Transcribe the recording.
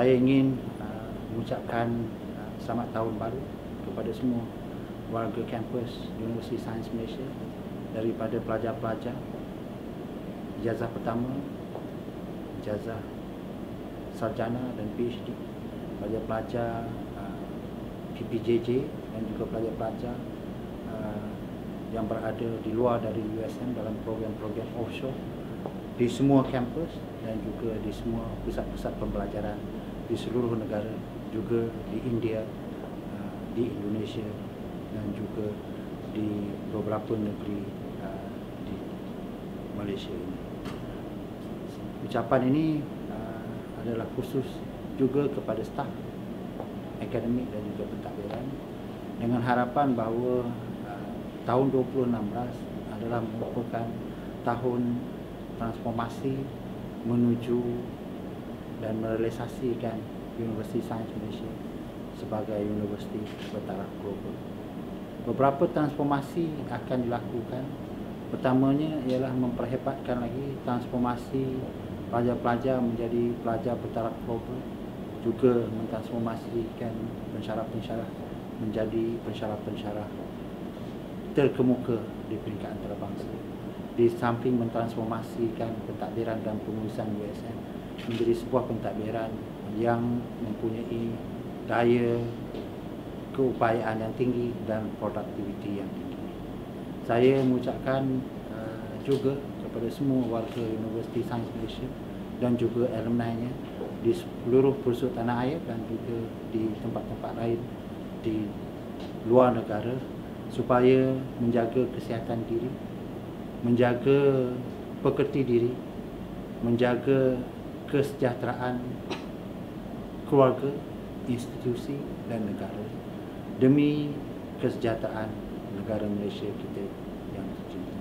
Saya ingin mengucapkan selamat tahun baru kepada semua warga kampus Universiti Sains Malaysia, daripada pelajar-pelajar ijazah pertama, ijazah sarjana dan PhD, pelajar-pelajar PPJJ dan juga pelajar-pelajar yang berada di luar dari USM dalam program-program offshore di semua kampus dan juga di semua pusat-pusat pembelajaran di seluruh negara, juga di India, di Indonesia dan juga di beberapa negeri di Malaysia ini. Ucapan ini adalah khusus juga kepada staf akademik dan juga pentadbiran, dengan harapan bahawa tahun 2016 adalah merupakan tahun transformasi menuju dan merealisasikan Universiti Sains Malaysia sebagai universiti bertaraf global. Beberapa transformasi akan dilakukan. Pertamanya ialah memperhebatkan lagi transformasi pelajar-pelajar menjadi pelajar bertaraf global, juga mentransformasikan pensyarah-pensyarah menjadi pensyarah-pensyarah terkemuka di peringkat antarabangsa, di samping mentransformasikan pentadbiran dan pengurusan USM menjadi sebuah pentadbiran yang mempunyai daya keupayaan yang tinggi dan produktiviti yang tinggi. Saya mengucapkan juga kepada semua warga Universiti Sains Malaysia dan juga alumni-nya di seluruh pelosok tanah air dan juga di tempat-tempat lain di luar negara, supaya menjaga kesihatan diri, menjaga pekerti diri, menjaga kesejahteraan keluarga, institusi dan negara demi kesejahteraan negara Malaysia kita yang tercinta.